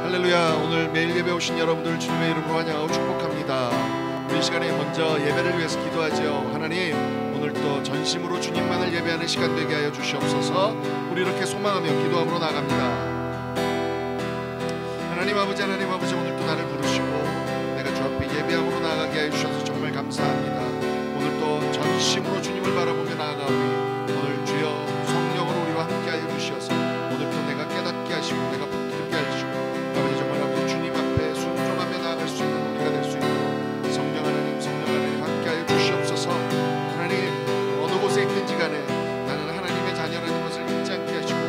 할렐루야. 오늘 매일 예배 오신 여러분들 주님의 이름으로 환영하고 축복합니다. 우리 시간에 먼저 예배를 위해서 기도하죠. 하나님, 오늘도 전심으로 주님만을 예배하는 시간 되게 하여 주시옵소서. 우리 이렇게 소망하며 기도함으로 나갑니다. 하나님 아버지, 하나님 아버지, 오늘도 나를 부르시고 내가 주 앞에 예배함으로 나아가게 하여 주셔서 정말 감사합니다. 오늘도 전심으로 주님을 바라보며 나아가오니 오늘 주여 성령으로 우리와 함께 하여 주시어서 오늘도 내가 깨닫게 하시고 내가 붙들게 하시고 아버지, 정말 아버지 주님 앞에 순종하며 나아갈 수 있는 우리가 될 수 있도록 성령 하나님 함께 하여 주시옵소서. 하나님, 어느 곳에 있든지 간에 나는 하나님의 자녀라는 것을 잊지 않게 하시고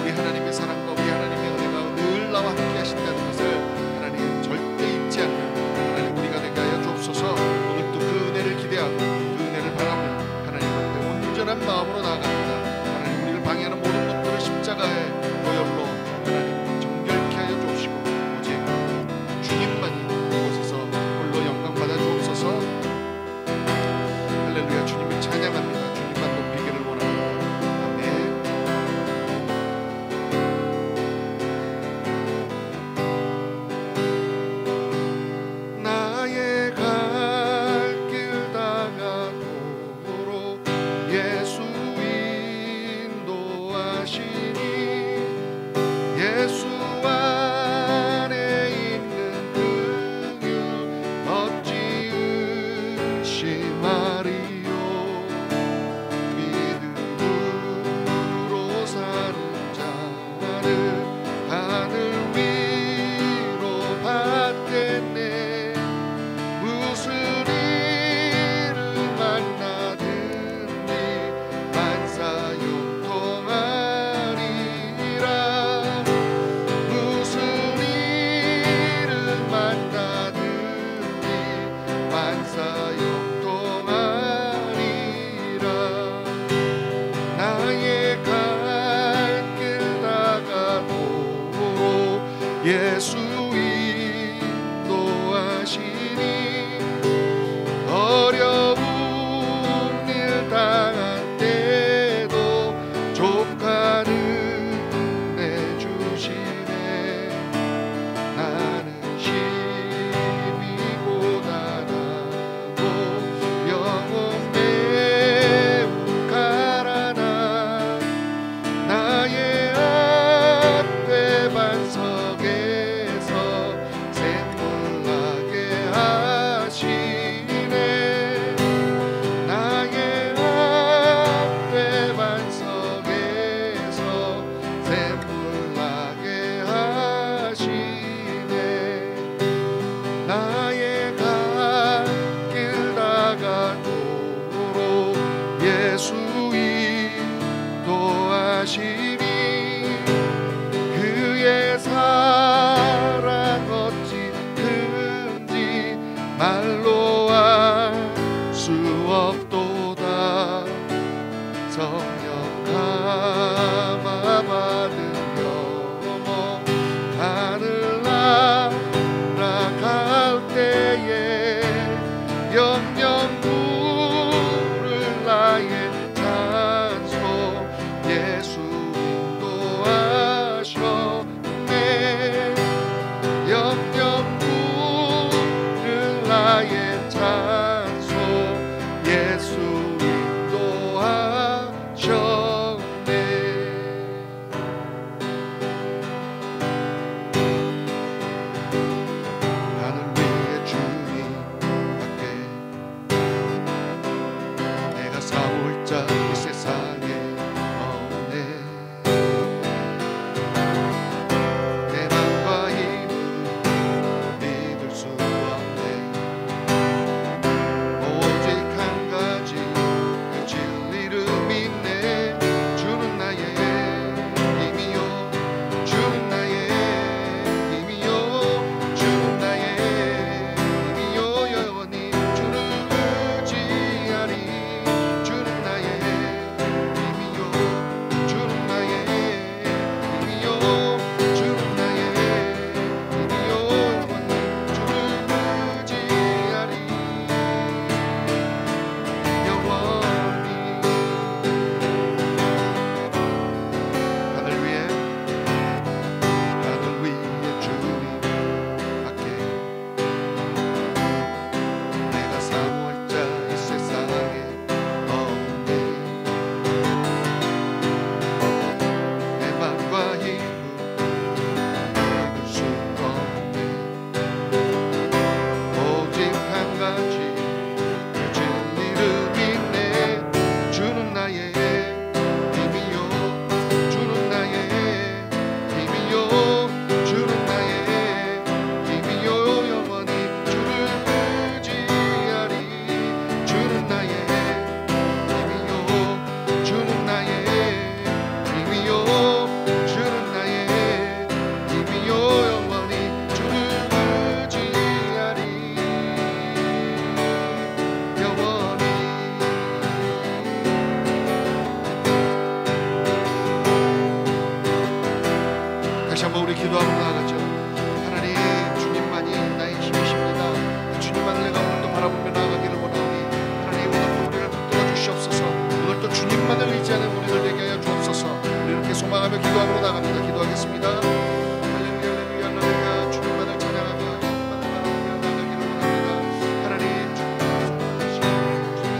우리 하나님의 사랑과 우리 하나님의 은혜가 늘 나와 함께 하신다는 것을 하나님 절대 잊지 않는 하나님 우리가 되게 하여 주옵소서. 오늘도 그 은혜를 기대하고 그 은혜를 바라보며 하나님 앞에 온전한 마음으로 나아갑니다. 하나님, 우리를 방해하는 모든 것들을 십자가의 보혈로 하나님 정결케 하여 주옵시고 오직 주님만이 이곳에서 홀로 영광 받아 주옵소서. 할렐루야. 주님을 찬양합니다. 주님만 높이기를 원합니다. 아멘. 나의 갈 길 다가도록 예수 인도하시니 예수 안에 있는 긍휼 어찌 의심하리요. 믿음으로 사는 자를 하늘 위로 받겠네. 무슨 일을 만나든지 만사형통하리라. 무슨 일을 만나든지 만사형통하리라. 나의 갈 길 다가도록 예수 인도하시니 어려운 일 당할 때도 족하는 내 주심에 나는 심히 고단하고 영혼 매우 가라나. 나의 앞에 반석에서 기도함으로 나아가죠. 하나님, 주님만이 나의 힘이십니다. 그 주님만을 내가 오늘도 바라보며 나아가기를 원하오니 하나님, 오늘도 우리를 붙들어 주시옵소서. 오늘도 주님만을 의지하는 우리들 되게 하여 주옵소서. 우리 이렇게 소망하며 기도함으로 나갑니다. 기도하겠습니다. 할렐루야, 할렐루야, 할렐루야. 주님만을 찬양하며 주님만을 바라보며 나아가기를 원합니다. 하나님, 주님이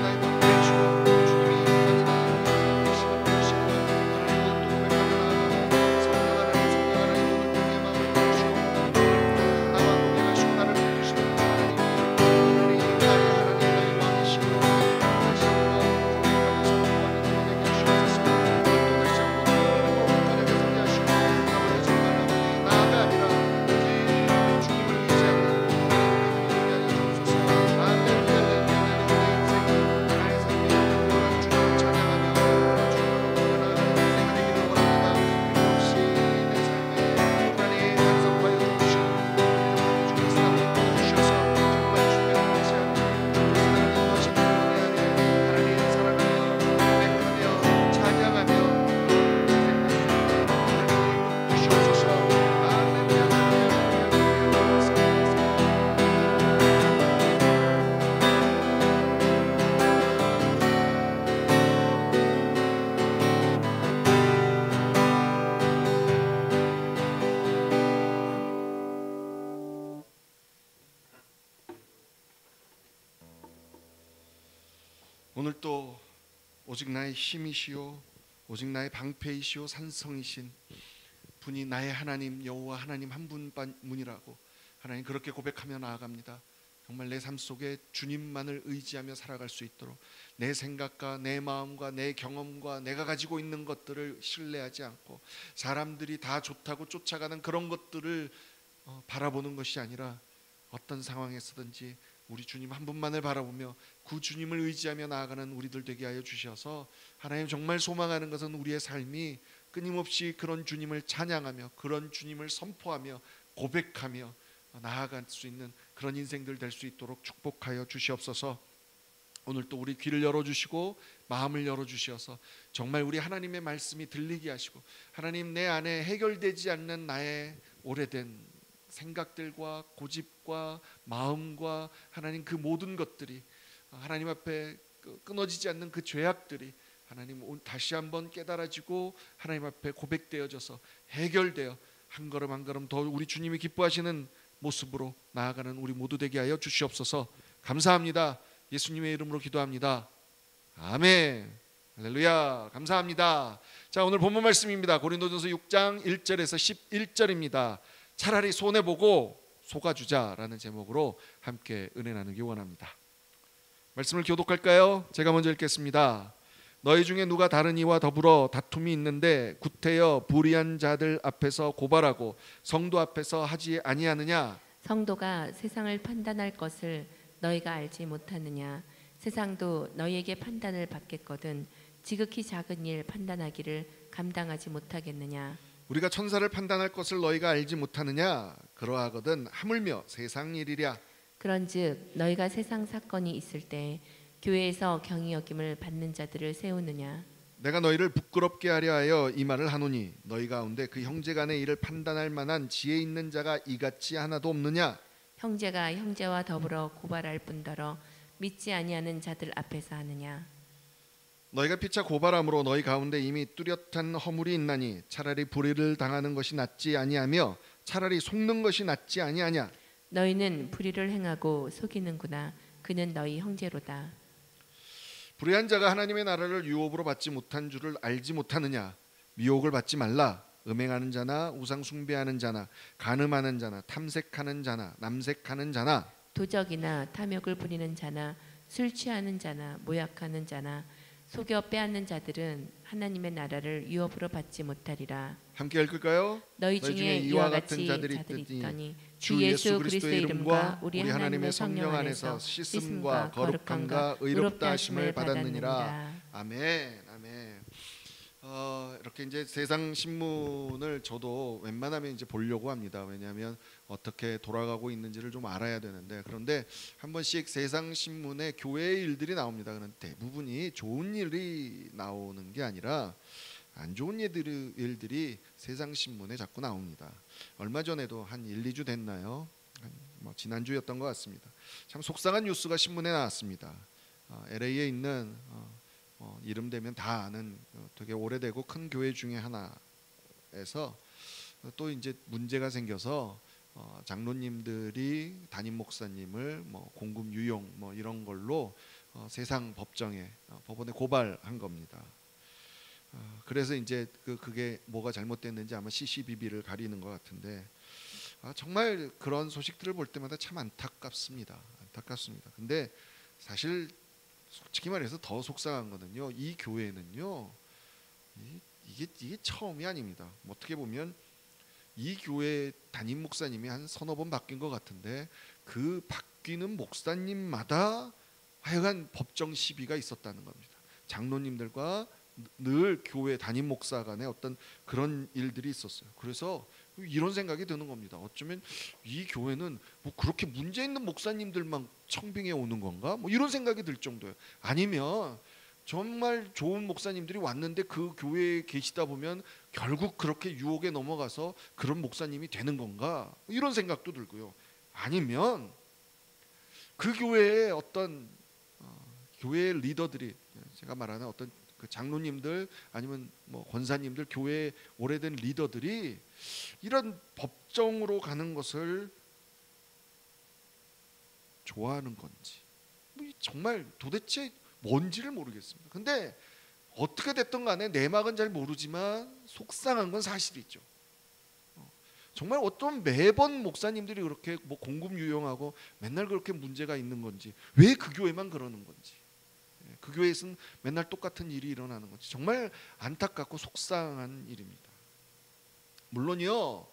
나의 방패이시고 주님이 인간이 시간 보시고 하나님 오늘도 고백하며 나아가며 성령 하나님, 성령 하나님, 오늘도 내 마음을 열어주시고 나와 동행하시고 나를 붙드시는 하나님, 나의 하나님, 나의 왕이시고 다시 한번 주님의 성령과 능력을 내게 주시옵소서. 오늘도 다시 한번 주님의 편하게 상대하시고 아버지, 정말 아버지, 나가 아니라 오직 주님을 의지하고 하나님을 위하여 주옵소서. 할렐루야, 할렐루야. 내 인생이 나의 삶이 영원한 주님을 찬양하며 주님을 나아가는 인생이 되기를 원합니다. 이것이 내 삶에 하나님 간섭하여 주시고 주의 사랑을 보여주셔서 정말 주님을 의지하는 주의 사랑을 인도하시는 분의 안에 하나님 사랑하며 고백하며 찬양하며 인생 날 수 있는 하나님 오늘도 주시옵소서. 할렐루야, 할렐루야, 오늘 또 오직 나의 힘이시오 오직 나의 방패이시오 산성이신 분이 나의 하나님 여호와 하나님 한 분뿐이라고 하나님 그렇게 고백하며 나아갑니다. 정말 내 삶 속에 주님만을 의지하며 살아갈 수 있도록 내 생각과 내 마음과 내 경험과 내가 가지고 있는 것들을 신뢰하지 않고 사람들이 다 좋다고 쫓아가는 그런 것들을 바라보는 것이 아니라 어떤 상황에서든지 우리 주님 한 분만을 바라보며 그 주님을 의지하며 나아가는 우리들 되게 하여 주셔서 하나님 정말 소망하는 것은 우리의 삶이 끊임없이 그런 주님을 찬양하며 그런 주님을 선포하며 고백하며 나아갈 수 있는 그런 인생들 될 수 있도록 축복하여 주시옵소서. 오늘 또 우리 귀를 열어주시고 마음을 열어주셔서 정말 우리 하나님의 말씀이 들리게 하시고 하나님 내 안에 해결되지 않는 나의 오래된 생각들과 고집과 마음과 하나님 그 모든 것들이 하나님 앞에 끊어지지 않는 그 죄악들이 하나님 다시 한번 깨달아지고 하나님 앞에 고백되어져서 해결되어 한 걸음 한 걸음 더 우리 주님이 기뻐하시는 모습으로 나아가는 우리 모두 되게 하여 주시옵소서. 감사합니다. 예수님의 이름으로 기도합니다. 아멘. 할렐루야. 감사합니다. 자, 오늘 본문 말씀입니다. 고린도전서 6장 1절에서 11절입니다. 차라리 손해보고 속아주자라는 제목으로 함께 은혜 나누기 원합니다. 말씀을 교독할까요? 제가 먼저 읽겠습니다. 너희 중에 누가 다른 이와 더불어 다툼이 있는데 구태여 불의한 자들 앞에서 고발하고 성도 앞에서 하지 아니하느냐? 성도가 세상을 판단할 것을 너희가 알지 못하느냐? 세상도 너희에게 판단을 받겠거든 지극히 작은 일 판단하기를 감당하지 못하겠느냐? 우리가 천사를 판단할 것을 너희가 알지 못하느냐? 그러하거든 하물며 세상 일이랴. 그런즉 너희가 세상 사건이 있을 때 교회에서 경히 여김을 받는 자들을 세우느냐? 내가 너희를 부끄럽게 하려 하여 이 말을 하노니 너희 가운데 그 형제간의 일을 판단할 만한 지혜 있는 자가 이같이 하나도 없느냐? 형제가 형제와 더불어 고발할 뿐더러 믿지 아니하는 자들 앞에서 하느냐? 너희가 피차 고발함으로 너희 가운데 이미 뚜렷한 허물이 있나니 차라리 불의를 당하는 것이 낫지 아니하며 차라리 속는 것이 낫지 아니하냐? 너희는 불의를 행하고 속이는구나. 그는 너희 형제로다. 불의한 자가 하나님의 나라를 유업으로 받지 못한 줄을 알지 못하느냐? 미혹을 받지 말라. 음행하는 자나 우상 숭배하는 자나 간음하는 자나 탐색하는 자나 남색하는 자나 도적이나 탐욕을 부리는 자나 술 취하는 자나 모약하는 자나 속여 빼앗는 자들은 하나님의 나라를 유업으로 받지 못하리라. 함께 읽을까요? 너희 중에 이와 같은 자들이 있더니 주 예수 그리스도의 이름과 우리 하나님의 성령 안에서 씻음과 거룩함과 의롭다 하심을 받았느니라. 아멘. 아멘. 이렇게 이제 세상 신문을 저도 웬만하면 이제 보려고 합니다. 왜냐하면 어떻게 돌아가고 있는지를 좀 알아야 되는데, 그런데 한 번씩 세상 신문에 교회의 일들이 나옵니다. 그런데 대부분이 좋은 일이 나오는 게 아니라 안 좋은 일들이 세상 신문에 자꾸 나옵니다. 얼마 전에도 한 1, 2주 됐나요? 지난주였던 것 같습니다. 참 속상한 뉴스가 신문에 나왔습니다. LA에 있는 이름 되면 다 아는 되게 오래되고 큰 교회 중에 하나에서 또 이제 문제가 생겨서 장로님들이 담임 목사님을 공금 유용 이런 걸로 세상 법원에 고발한 겁니다. 그래서 이제 그게 뭐가 잘못됐는지 아마 CCBB를 가리는 것 같은데 정말 그런 소식들을 볼 때마다 참 안타깝습니다. 근데 사실 솔직히 말해서 더 속상한 거는요, 이 교회는요, 이게 처음이 아닙니다. 어떻게 보면 이 교회 담임 목사님이 한 서너 번 바뀐 것 같은데 그 바뀌는 목사님마다 하여간 법정 시비가 있었다는 겁니다. 장로님들과 늘 교회 담임 목사 간에 어떤 그런 일들이 있었어요. 그래서 이런 생각이 드는 겁니다. 어쩌면 이 교회는 그렇게 문제 있는 목사님들만 청빙해 오는 건가? 이런 생각이 들 정도예요. 아니면 정말 좋은 목사님들이 왔는데 그 교회에 계시다 보면 결국 그렇게 유혹에 넘어가서 그런 목사님이 되는 건가? 이런 생각도 들고요. 아니면 그 교회의 어떤 교회 리더들이, 제가 말하는 어떤 그 장로님들 아니면 권사님들, 교회의 오래된 리더들이 이런 법정으로 가는 것을 좋아하는 건지 정말 도대체 뭔지를 모르겠습니다. 근데 어떻게 됐든 간에 내막은 잘 모르지만 속상한 건 사실이죠. 정말 어떤 매번 목사님들이 그렇게 공금 유용하고 맨날 그렇게 문제가 있는 건지, 왜 그 교회만 그러는 건지, 그 교회에서는 맨날 똑같은 일이 일어나는 건지 정말 안타깝고 속상한 일입니다. 물론요,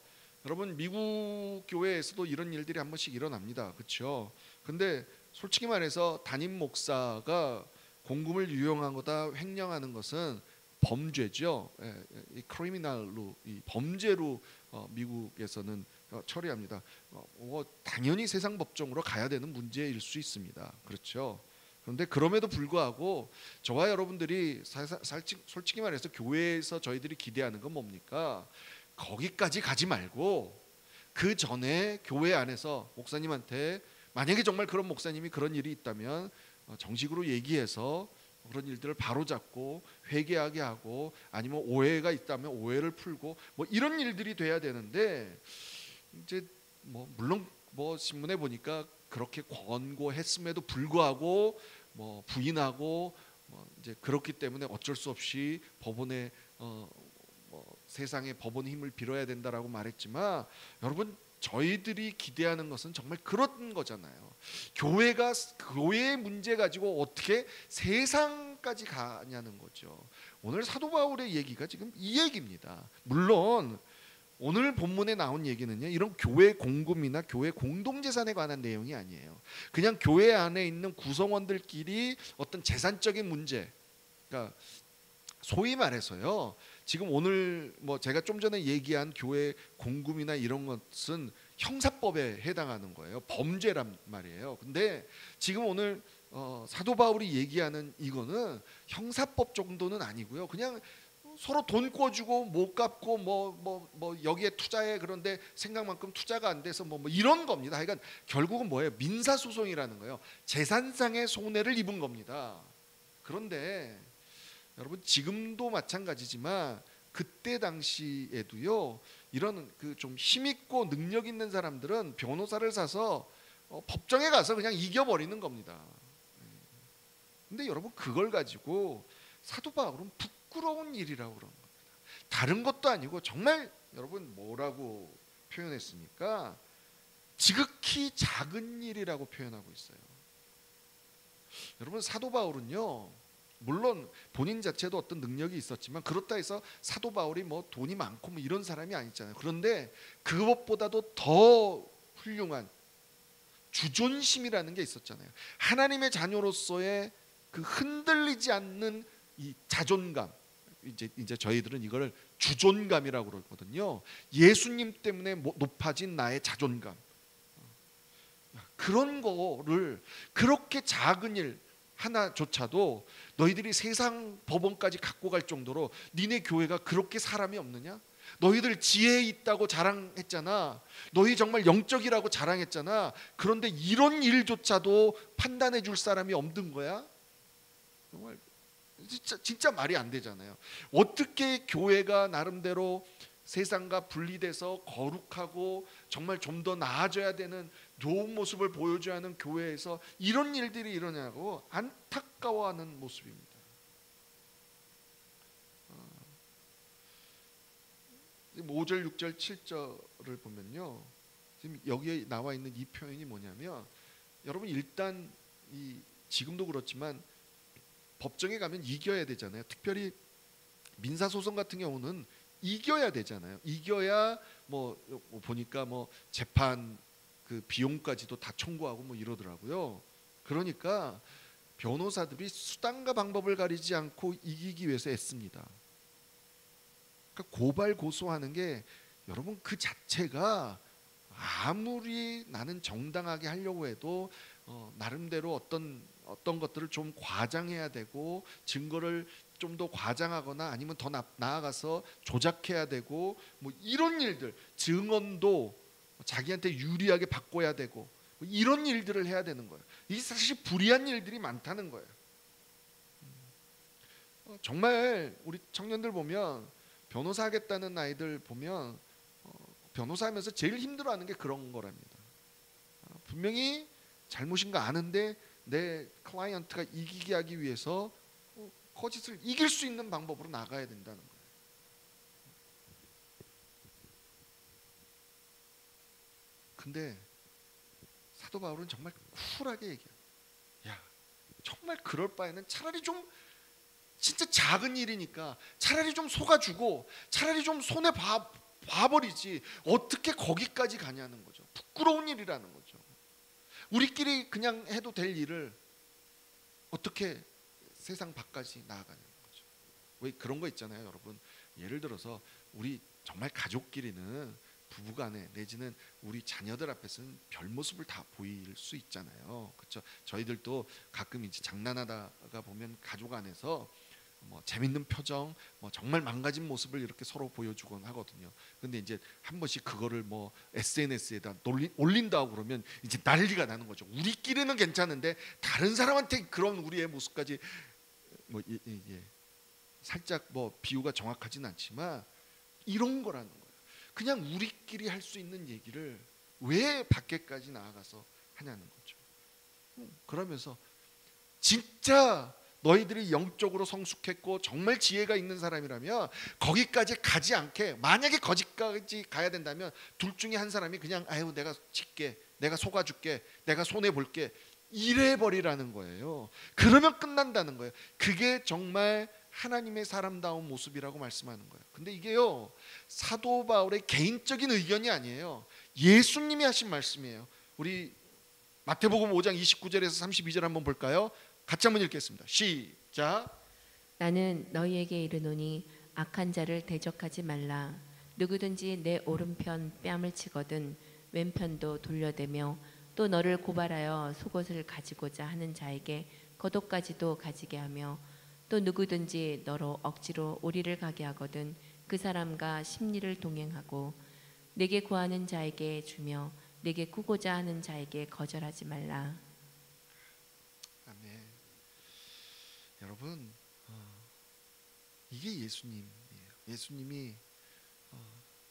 여러분 미국 교회에서도 이런 일들이 한 번씩 일어납니다. 그렇죠? 근데 솔직히 말해서 담임 목사가 공금을 유용한 거다 횡령하는 것은 범죄죠. 이 크리미널로, 이 범죄로 미국에서는 처리합니다. 당연히 세상 법정으로 가야 되는 문제일 수 있습니다. 그렇죠? 그런데 그럼에도 불구하고 저와 여러분들이 솔직히 말해서 교회에서 저희들이 기대하는 건 뭡니까? 거기까지 가지 말고 그 전에 교회 안에서 목사님한테, 만약에 정말 그런 목사님이 그런 일이 있다면 정식으로 얘기해서 그런 일들을 바로잡고 회개하게 하고, 아니면 오해가 있다면 오해를 풀고 이런 일들이 돼야 되는데, 이제 물론 신문에 보니까 그렇게 권고했음에도 불구하고 부인하고 이제 그렇기 때문에 어쩔 수 없이 법원에 세상의 법원의 힘을 빌어야 된다라고 말했지만, 여러분 저희들이 기대하는 것은 정말 그런 거잖아요. 교회가 교회의 문제 가지고 어떻게 세상까지 가냐는 거죠. 오늘 사도 바울의 얘기가 지금 이 얘기입니다. 물론 오늘 본문에 나온 얘기는요, 이런 교회 공금이나 교회 공동재산에 관한 내용이 아니에요. 그냥 교회 안에 있는 구성원들끼리 어떤 재산적인 문제, 그러니까 소위 말해서요, 지금 오늘 제가 좀 전에 얘기한 교회 공금이나 이런 것은 형사법에 해당하는 거예요. 범죄란 말이에요. 근데 지금 오늘 사도 바울이 얘기하는 이거는 형사법 정도는 아니고요. 그냥 서로 돈 꿔주고 못 갚고 여기에 투자해, 그런데 생각만큼 투자가 안 돼서 이런 겁니다. 하여간 결국은 뭐예요? 민사소송이라는 거예요. 재산상의 손해를 입은 겁니다. 그런데 여러분 지금도 마찬가지지만 그때 당시에도요, 이런 그 좀 힘있고 능력 있는 사람들은 변호사를 사서 법정에 가서 그냥 이겨버리는 겁니다. 근데 여러분 그걸 가지고 사도 바울은 부끄러운 일이라고 그러는 겁니다. 다른 것도 아니고 정말 여러분 뭐라고 표현했습니까? 지극히 작은 일이라고 표현하고 있어요. 여러분 사도 바울은요, 물론 본인 자체도 어떤 능력이 있었지만 그렇다 해서 사도 바울이 돈이 많고 이런 사람이 아니잖아요. 그런데 그것보다도 더 훌륭한 주존심이라는 게 있었잖아요. 하나님의 자녀로서의 그 흔들리지 않는 이 자존감, 이제 저희들은 이걸 주존감이라고 그러거든요. 예수님 때문에 높아진 나의 자존감, 그런 거를 그렇게 작은 일, 하나조차도 너희들이 세상 법원까지 갖고 갈 정도로 니네 교회가 그렇게 사람이 없느냐? 너희들 지혜 있다고 자랑했잖아. 너희 정말 영적이라고 자랑했잖아. 그런데 이런 일조차도 판단해 줄 사람이 없는 거야? 정말 진짜 말이 안 되잖아요. 어떻게 교회가 나름대로 세상과 분리돼서 거룩하고 정말 좀 더 나아져야 되는 좋은 모습을 보여줘야 하는 교회에서 이런 일들이 일어나고 안타까워하는 모습입니다. 5절, 6절, 7절을 보면요, 지금 여기에 나와 있는 이 표현이 뭐냐면, 여러분 일단 지금도 그렇지만 법정에 가면 이겨야 되잖아요. 특별히 민사소송 같은 경우는 이겨야 되잖아요. 이겨야 뭐 보니까 뭐 재판 그 비용까지도 다 청구하고 뭐 이러더라고요. 그러니까 변호사들이 수단과 방법을 가리지 않고 이기기 위해서 애씁니다. 그러니까 고발 고소하는 게 여러분 그 자체가 아무리 나는 정당하게 하려고 해도 나름대로 어떤 것들을 좀 과장해야 되고 증거를 좀 더 과장하거나 아니면 더 나아가서 조작해야 되고 뭐 이런 일들, 증언도 자기한테 유리하게 바꿔야 되고 뭐 이런 일들을 해야 되는 거예요. 이게 사실 불리한 일들이 많다는 거예요. 정말 우리 청년들 보면 변호사 하겠다는 아이들 보면 변호사 하면서 제일 힘들어하는 게 그런 거랍니다. 분명히 잘못인 거 아는데 내 클라이언트가 이기게 하기 위해서 거짓을 이길 수 있는 방법으로 나가야 된다는 거예요. 근데 사도 바울은 정말 쿨하게 얘기해요. 야, 정말 그럴 바에는 차라리 좀 진짜 작은 일이니까 차라리 좀 속아주고 차라리 좀 손에 봐버리지 어떻게 거기까지 가냐는 거죠. 부끄러운 일이라는 거죠. 우리끼리 그냥 해도 될 일을 어떻게 세상 밖까지 나아가냐는 거죠. 왜 그런 거 있잖아요, 여러분. 예를 들어서 우리 정말 가족끼리는 부부간에 내지는 우리 자녀들 앞에서는 별 모습을 다 보일 수 있잖아요. 그렇죠? 저희들도 가끔 이제 장난하다가 보면 가족 안에서 뭐 재밌는 표정, 뭐 정말 망가진 모습을 이렇게 서로 보여주곤 하거든요. 근데 이제 한 번씩 그거를 뭐 SNS에다 올린다고 그러면 이제 난리가 나는 거죠. 우리끼리는 괜찮은데 다른 사람한테 그런 우리의 모습까지 뭐 살짝 뭐 비유가 정확하진 않지만 이런 거라는 거예요. 그냥 우리끼리 할 수 있는 얘기를 왜 밖에까지 나아가서 하냐는 거죠. 그러면서 진짜 너희들이 영적으로 성숙했고 정말 지혜가 있는 사람이라면 거기까지 가지 않게, 만약에 거기까지 가야 된다면 둘 중에 한 사람이 그냥 아유 내가 칠게, 내가 속아줄게, 내가 손해볼게 이래버리라는 거예요. 그러면 끝난다는 거예요. 그게 정말 하나님의 사람다운 모습이라고 말씀하는 거예요. 근데 이게요, 사도 바울의 개인적인 의견이 아니에요. 예수님이 하신 말씀이에요. 우리 마태복음 5장 29절에서 32절 한번 볼까요? 같이 한번 읽겠습니다. 시작. 나는 너희에게 이르노니 악한 자를 대적하지 말라. 누구든지 내 오른편 뺨을 치거든 왼편도 돌려대며 또 너를 고발하여 속옷을 가지고자 하는 자에게 겉옷까지도 가지게 하며 또 누구든지 너로 억지로 오리를 가게 하거든 그 사람과 심리를 동행하고 내게 구하는 자에게 주며 내게 구고자 하는 자에게 거절하지 말라. 아멘. 여러분, 이게 예수님이에요. 예수님이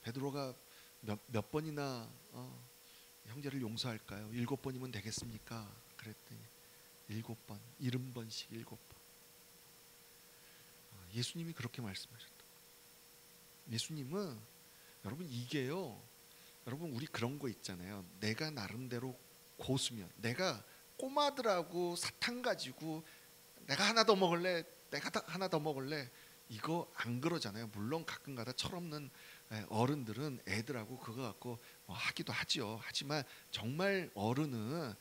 베드로가 몇 번이나 형제를 용서할까요? 7번이면 되겠습니까? 그랬더니 7번, 70번씩 7번. 예수님이 그렇게 말씀하셨다. 예수님은 여러분 이게요, 여러분 우리 그런 거 있잖아요. 내가 나름대로 고수면, 내가 꼬마들하고 사탕 가지고 내가 하나 더 먹을래, 내가 하나 더 먹을래, 이거 안 그러잖아요. 물론 가끔가다 철없는 어른들은 애들하고 그거 갖고 뭐 하기도 하죠. 하지만 정말 어른은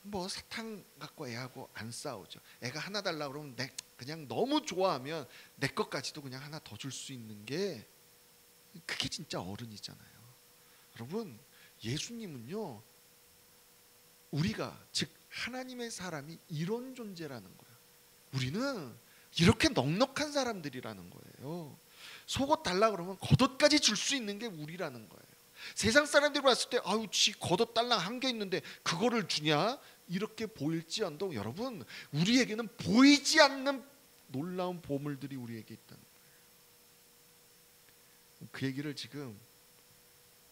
뭐 사탕 갖고 애하고 안 싸우죠. 애가 하나 달라 그러면 그냥 너무 좋아하면 내 것까지도 그냥 하나 더 줄 수 있는 게 그게 진짜 어른이잖아요. 여러분, 예수님은요, 우리가 즉 하나님의 사람이 이런 존재라는 거예요. 우리는 이렇게 넉넉한 사람들이라는 거예요. 속옷 달라 그러면 겉옷까지 줄 수 있는 게 우리라는 거예요. 세상 사람들이 봤을 때 아유 지 겉옷 달랑 한 개 있는데 그거를 주냐 이렇게 보일지언정 여러분 우리에게는 보이지 않는 놀라운 보물들이 우리에게 있다는 거예요. 그 얘기를 지금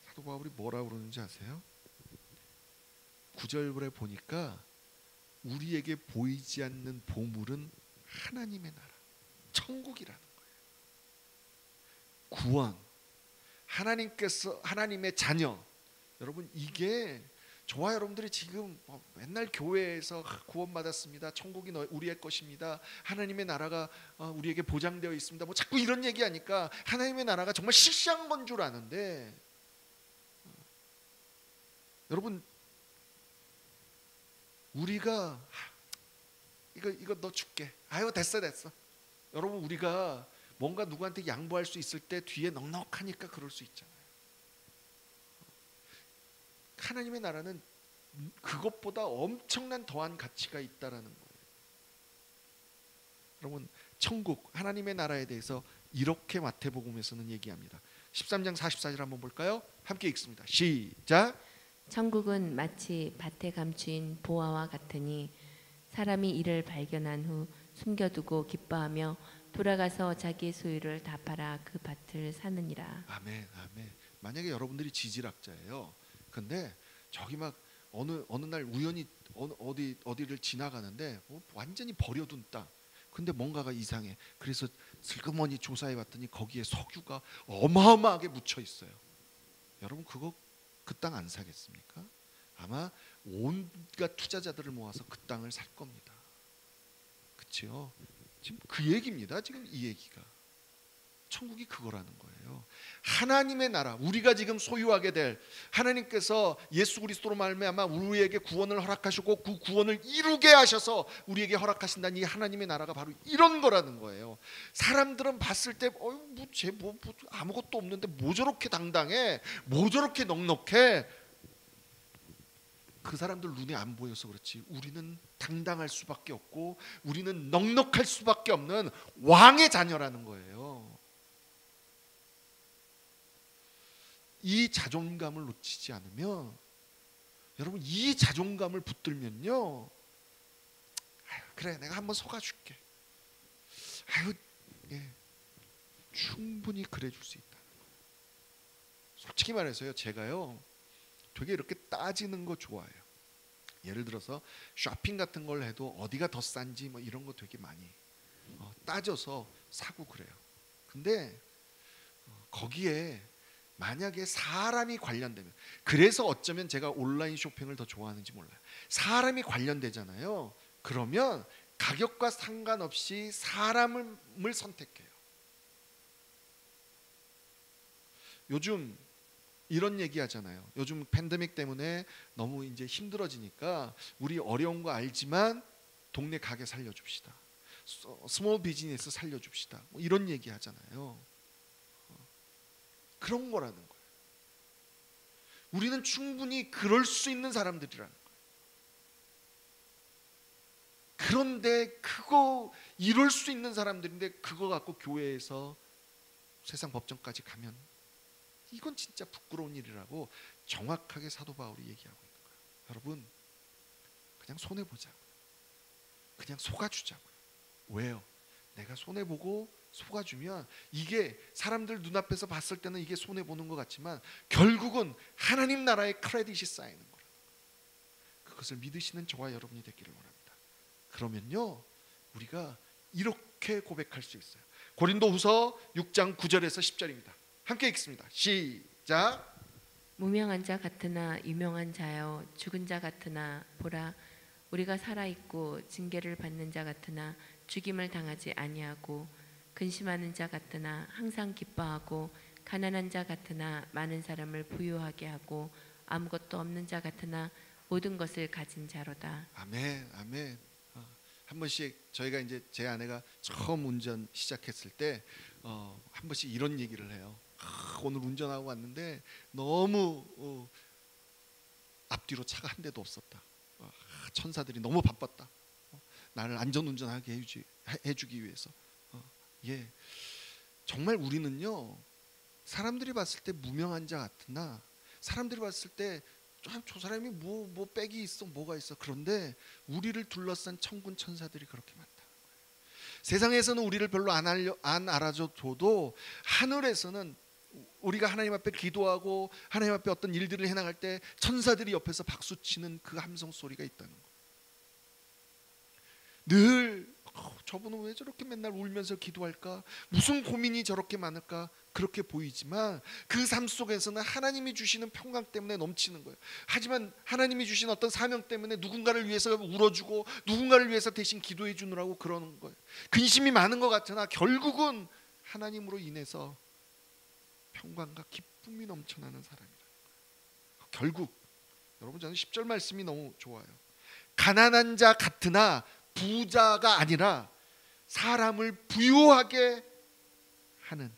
사도 바울이 뭐라고 그러는지 아세요? 9절에 보니까 우리에게 보이지 않는 보물은 하나님의 나라, 천국이라는 거예요. 구원, 하나님께서 하나님의 자녀. 여러분 이게 저와 여러분들이 지금 맨날 교회에서 구원받았습니다. 천국이 우리의 것입니다. 하나님의 나라가 우리에게 보장되어 있습니다. 뭐 자꾸 이런 얘기하니까 하나님의 나라가 정말 실시한 건 줄 아는데 여러분 우리가 이거 너 줄게. 아유 됐어. 여러분 우리가 뭔가 누구한테 양보할 수 있을 때 뒤에 넉넉하니까 그럴 수 있잖아요. 하나님의 나라는 그것보다 엄청난 더한 가치가 있다라는 거예요. 여러분 천국 하나님의 나라에 대해서 이렇게 마태복음에서는 얘기합니다. 13장 44절 한번 볼까요? 함께 읽습니다. 시작. 천국은 마치 밭에 감추인 보화와 같으니 사람이 이를 발견한 후 숨겨두고 기뻐하며 돌아가서 자기의 소유를 다 팔아 그 밭을 사느니라. 아멘. 만약에 여러분들이 지질학자예요. 근데 저기 막 어느 날 우연히 어디를 지나가는데 완전히 버려둔 땅. 근데 뭔가가 이상해. 그래서 슬그머니 조사해봤더니 거기에 석유가 어마어마하게 묻혀 있어요. 여러분 그 땅 안 사겠습니까? 아마 온갖 투자자들을 모아서 그 땅을 살 겁니다. 그렇죠? 지금 그 얘기입니다. 지금 이 얘기가. 천국이 그거라는 거예요. 하나님의 나라, 우리가 지금 소유하게 될 하나님께서 예수 그리스도로 말미암아 우리에게 구원을 허락하시고 그 구원을 이루게 하셔서 우리에게 허락하신다는 이 하나님의 나라가 바로 이런 거라는 거예요. 사람들은 봤을 때 뭐 아무것도 없는데 뭐 저렇게 당당해, 뭐 저렇게 넉넉해. 그 사람들 눈에 안 보여서 그렇지 우리는 당당할 수밖에 없고 우리는 넉넉할 수밖에 없는 왕의 자녀라는 거예요. 이 자존감을 놓치지 않으면 여러분 이 자존감을 붙들면요 아유, 그래 내가 한번 속아줄게 아유 예, 충분히 그래 줄 수 있다는 거예요. 솔직히 말해서요 제가요 되게 이렇게 따지는 거 좋아해요. 예를 들어서 쇼핑 같은 걸 해도 어디가 더 싼지 뭐 이런 거 되게 많이 따져서 사고 그래요. 근데 거기에 만약에 사람이 관련되면 그래서 어쩌면 제가 온라인 쇼핑을 더 좋아하는지 몰라요. 사람이 관련되잖아요. 그러면 가격과 상관없이 사람을 선택해요. 요즘 이런 얘기 하잖아요. 요즘 팬데믹 때문에 너무 이제 힘들어지니까 우리 어려운 거 알지만 동네 가게 살려줍시다. 스몰 비즈니스 살려줍시다. 뭐 이런 얘기 하잖아요. 그런 거라는 거예요. 우리는 충분히 그럴 수 있는 사람들이라는 거예요. 그런데 그거 이룰 수 있는 사람들인데 그거 갖고 교회에서 세상 법정까지 가면 이건 진짜 부끄러운 일이라고 정확하게 사도 바울이 얘기하고 있는 거예요. 여러분 그냥 손해보자고요. 그냥 속아주자고요. 왜요? 내가 손해보고 속아주면 이게 사람들 눈앞에서 봤을 때는 이게 손해보는 것 같지만 결국은 하나님 나라의 크레딧이 쌓이는 거예요. 그것을 믿으시는 저와 여러분이 되기를 원합니다. 그러면요 우리가 이렇게 고백할 수 있어요. 고린도후서 6장 9절에서 10절입니다. 함께 읽습니다. 시작. 무명한 자 같으나 유명한 자여 죽은 자 같으나 보라 우리가 살아있고 징계를 받는 자 같으나 죽임을 당하지 아니하고 근심하는 자 같으나 항상 기뻐하고 가난한 자 같으나 많은 사람을 부유하게 하고 아무것도 없는 자 같으나 모든 것을 가진 자로다. 아멘. 한 번씩 저희가 이제 제 아내가 처음 운전 시작했을 때 한 번씩 이런 얘기를 해요. 오늘 운전하고 왔는데 너무 앞뒤로 차가 한 대도 없었다. 천사들이 너무 바빴다. 나를 안전운전하게 해주기 위해서. 예, 정말 우리는요, 사람들이 봤을 때 무명한 자 같으나, 사람들이 봤을 때 저 사람이 뭐 빽이 있어, 뭐가 있어. 그런데 우리를 둘러싼 천군 천사들이 그렇게 많다. 세상에서는 우리를 별로 안 알아줘도 하늘에서는 우리가 하나님 앞에 기도하고 하나님 앞에 어떤 일들을 해나갈 때 천사들이 옆에서 박수치는 그 함성 소리가 있다는 거. 늘 저분은 왜 저렇게 맨날 울면서 기도할까? 무슨 고민이 저렇게 많을까? 그렇게 보이지만 그 삶 속에서는 하나님이 주시는 평강 때문에 넘치는 거예요. 하지만 하나님이 주신 어떤 사명 때문에 누군가를 위해서 울어주고 누군가를 위해서 대신 기도해 주느라고 그러는 거예요. 근심이 많은 것 같으나 결국은 하나님으로 인해서 평강과 기쁨이 넘쳐나는 사람이라는 거예요. 결국 여러분, 저는 10절 말씀이 너무 좋아요. 가난한 자 같으나 부자가 아니라 사람을 부유하게 하는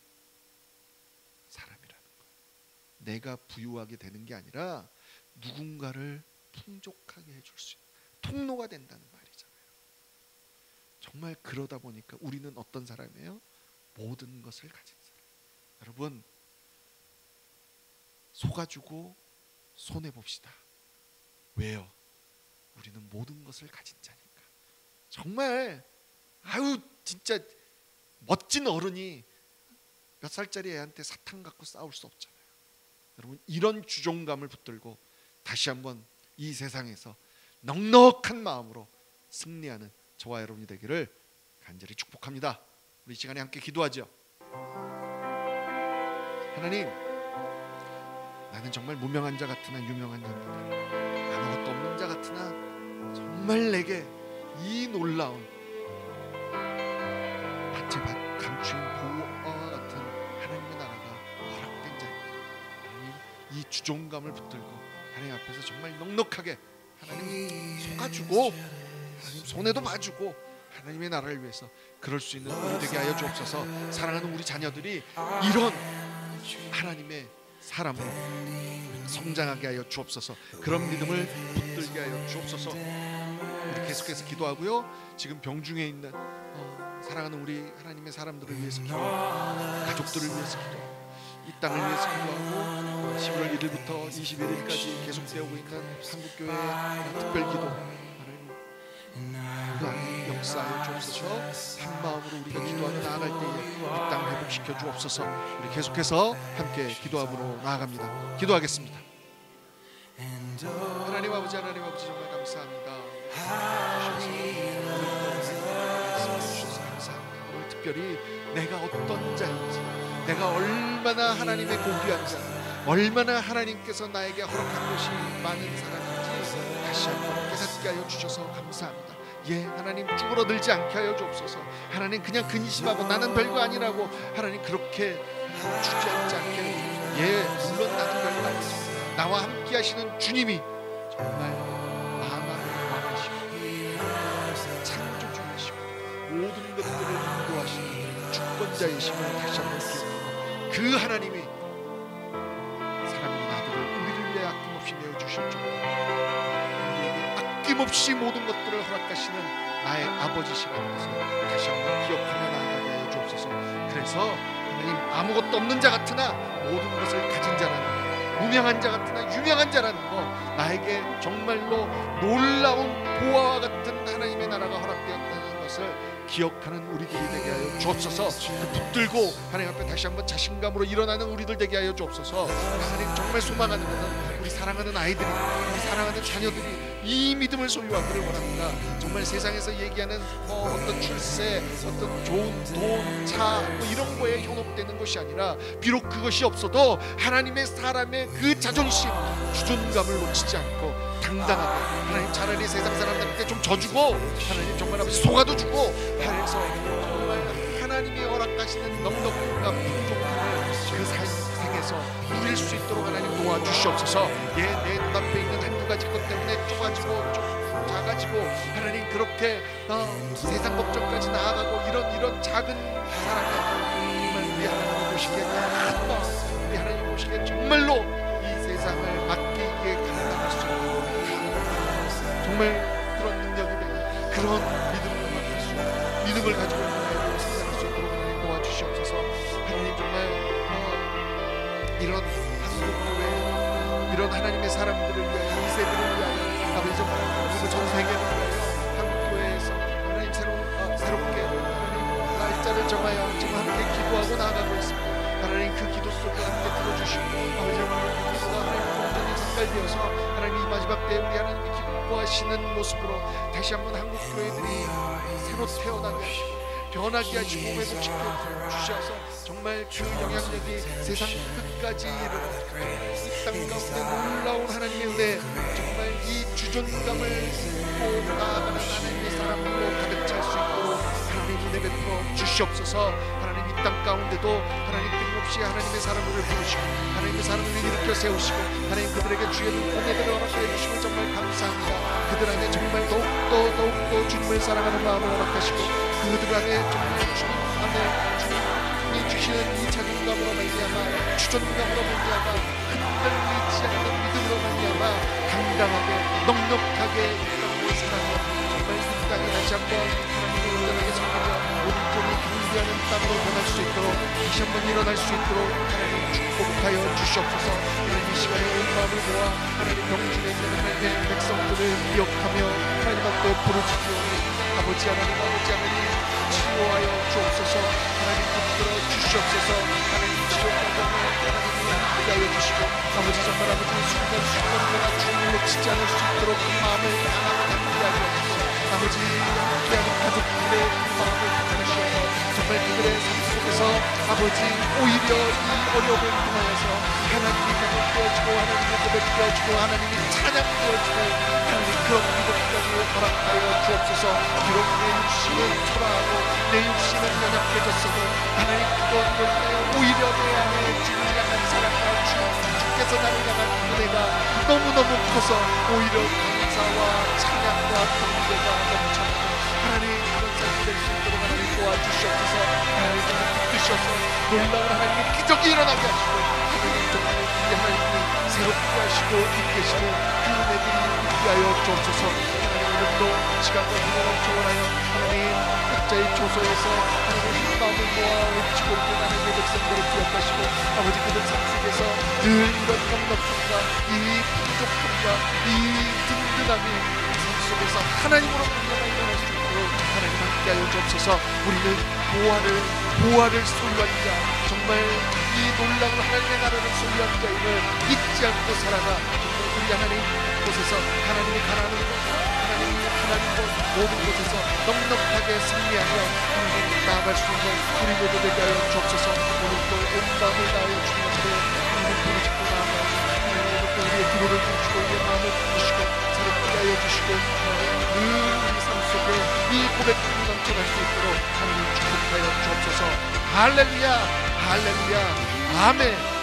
사람이라는 거예요. 내가 부유하게 되는 게 아니라 누군가를 풍족하게 해줄 수 있는 통로가 된다는 말이잖아요. 정말 그러다 보니까 우리는 어떤 사람이에요? 모든 것을 가진 사람. 여러분, 속아주고 손해봅시다. 왜요? 우리는 모든 것을 가진 자니까. 정말 진짜 멋진 어른이 몇 살짜리 애한테 사탕 갖고 싸울 수 없잖아요. 여러분, 이런 주종감을 붙들고 다시 한번 이 세상에서 넉넉한 마음으로 승리하는 저와 여러분이 되기를 간절히 축복합니다. 우리 이 시간에 함께 기도하죠. 하나님, 나는 정말 무명한 자 같으나 유명한 자입니다. 아무것도 없는 자 같으나 정말 내게 이 놀라운 밭에 밭 감추인 보화와 같은 하나님의 나라가 허락된 자입니다. 하나님, 이 주종감을 붙들고 하나님 앞에서 정말 넉넉하게 하나님 속아주고 하나님 손에도 봐주고 하나님의 나라를 위해서 그럴 수 있는 우리 되게 하여 주옵소서. 사랑하는 우리 자녀들이 이런 하나님의 사람으로 성장하게 하여 주옵소서. 그런 믿음을 붙들게 하여 주옵소서. 우리 계속해서 기도하고요. 지금 병중에 있는 사랑하는 우리 하나님의 사람들을 위해서 기도하고 가족들을 위해서 기도하고 이 땅을 위해서 기도하고 11월 1일부터 21일까지 계속되고 있는 한국교회의 특별기도 하나님 역사하여 주옵소서. 한 마음으로 우리가 기도하며 나아갈 때에 이 땅을 회복시켜 주옵소서. 우리 계속해서 함께 기도함으로 나아갑니다. 기도하겠습니다. 하나님 아버지, 하나님 아버지, 정말 감사합니다. 오늘 특별히 내가 어떤 자인지, 내가 얼마나 하나님의 고귀한 자, 얼마나 하나님께서 나에게 허락한 것이 많은 사람인지 다시 한번 깨닫게 하여 주셔서 감사합니다. 예, 하나님 쭈그러들지 않게 하여 주옵소서. 하나님 그냥 근심하고 나는 별거 아니라고 하나님 그렇게 주저앉지 않게 하여 주옵소서. 예, 물론 나는 별거 아니지만 나와 함께 하시는 주님이 정말 만왕의 왕이시고 창조주이시고 모든 것들을 인도하시는 주권자이심을 다시 한번 기억하고 그 하나님이 사랑하는 아들을 우리를 위해 아낌없이 내어주실 정도로 아낌없이 모든 것들을 허락하시는 나의 아버지시라는 것을 다시 한번 기억하며 나아가게 하여 주옵소서. 그래서 하나님, 아무것도 없는 자 같으나 모든 것을 가진 자라는 것, 무명한 자 같으나 유명한 자라는 것, 나에게 정말로 놀라운 보화와 같은 하나님의 나라가 허락되었다는 것을 기억하는 우리들이 되게 하여 주옵소서. 붙들고 하나님 앞에 다시 한번 자신감으로 일어나는 우리들 되게 하여 주옵소서. 하나님, 정말 소망하는 것은 우리 사랑하는 아이들이, 우리 사랑하는 자녀들이 이 믿음을 소유하기를 원합니다. 정말 세상에서 얘기하는 어떤 출세, 어떤 좋은 돈, 차 이런 거에 현혹되는 것이 아니라 비록 그것이 없어도 하나님의 사람의 그 자존심, 주존감을 놓치지 않고 당당하게 하나님 차라리 세상 사람들한테 좀 져주고 하나님 정말 아버지 속아도 주고 그래서 정말 하나님이 허락하시는 넉넉함과 풍족함을 그 생에서 누릴 수 있도록 하나님 도와주시옵소서. 예, 내 눈앞에 있는 한두 가지 것 때문에 좁아지고 좀 작아지고 하나님 그렇게 세상 걱정까지 나아가고 이런 작은 사랑이 정말 우리 하나님 보시기에 큰 마음, 우리 하나님 보시기에 정말로 이 세상을 맡기기에 감당할 수 있는 정말 그런 능력이 되고 그런 믿음을 가지고 하나님으로 생각할 수 있도록 하나님 도와주시옵소서. 하나님 정말 이런 한국교회 이런 하나님의 사람들을 위하여 2세들을 위하여 아버지 정말 그리고 전 세계를 위하여 한국교회에서 하나님 새롭게 하나님 날짜를 정하여 지금 함께 기도하고 나아가고 있습니다. 하나님 그 기도 속에 함께 들어주시고 아버지 정말 그 기도가 하나님 온전히 전달되어서 하나님 이 마지막 때에 우리 하나님이 기뻐하시는 모습으로 다시 한번 한국교회들이 새로 태어나게 하시고 변하게 하시고 회복시켜 주셔서 정말 그 영향력이 세상 끝까지 이르러 이 땅 가운데 놀라운 하나님의 은혜 정말 이 주존감을 입고 나아가는 하나님의 사람으로 가득 찰 수 있도록 하나님 은혜 베풀어 주시옵소서. 하나님 이 땅 가운데도 하나님 끊임없이 하나님의 사람들을 부르시고 하나님의 사람들을 일으켜 세우시고 하나님 그들에게 주의 은혜를 허락해 주시면 정말 감사합니다. 그들 안에 정말 더욱더 주님을 사랑하는 마음을 허락하시고 그들 안에 정말 주님 안에 주님이 주시는 이 자존감으로 말미암아 주존감으로 말미암아 흔들리지 않는 믿음으로 말미암아 당당하게 넉넉하게 이 땅을 사랑하며 정말 이 땅에 다시 한번 하나님을 온전하게 섬기며 온전히 경배하는 땅으로 변할 수 있도록 다시 한번 일어날 수 있도록 하나님 축복하여 주시옵소서. 하나님 이 시간에 온 마음을 모아 하나님 병중에 있는 하나님의 백성들을 기억하며 하나님 앞에 부르짖으오니 아버지 하나님 치료하여 주옵소서. 하나님 붙들어 주시옵소서. 하나님 치료 과정에 하나님이 함께하여 주시고 아버지 정말 아버지 순간순간마다 주님을 놓치지 않을 수 있도록 그 마음을 함께하여 주시고 아버지 함께하는 가족들의 마음을 붙드시어서 정말 그들의 삶 속에서 아버지 오히려 이 어려움을 통하여서 하나님이 기도되어지고 하나님이 고백되어지고 하나님이 찬양되어지고 하나님 그런 기도까지 허락하여 주옵소서. 비록 내 육신은 초라하고 내 육신은 연약해졌어도 하나님 그것을 오히려 내 안에 주님을 향한 사랑과 주께서 나를 향한 은혜가 너무너무 커서 오히려 감사와 찬양과 경배가 넘쳐나고 하나님 그런 삶이 될 수 있도록 하나님 도와주시옵소서. 하나님 붙드셔서 놀라운 하나님의 기적이 일어나게 하시고 하나님 정말 우리 하나님이 새롭게 하시고 이끄시는 그 은혜들이 있게 하여 주옵소서. 하나님 오늘도 시간과 기회를 초월하여 하나님 각자의 조소에서 하나님의 마음을 모아 외치고 있는 하나님의 백성들을 기억하시고 아버지 그들 삶 속에서 늘 이런 넉넉함과 이 풍족함과 이 든든함이 삶 속에서 하나님으로 분명히 일어날 수 있도록 하나님 함께하여 주옵소서. 우리는 보화를 소유한 자 정말 이 놀라운 하나님의 나라를 소유한 자임을 잊지 않고 살아가 정말 우리 하나님 곳에서 하나님이 가라는 곳 하나님 것 모든 곳에서 넉넉하게 승리하며 하나님 나아갈 수 있는 우리 모두 되게 하여 주옵소서. 오늘도 온 마음을 다하여 주님 앞에 하나님 부르짖고 나아가 오늘도 우리의 기도를 주시고 우리의 마음을 주시고 새롭게 하여 주시고 늘 우리 삶 속에 이 고백이 넘쳐갈 수 있도록 하나님 축복하여 주옵소서. 할렐루야 할렐루야 아멘.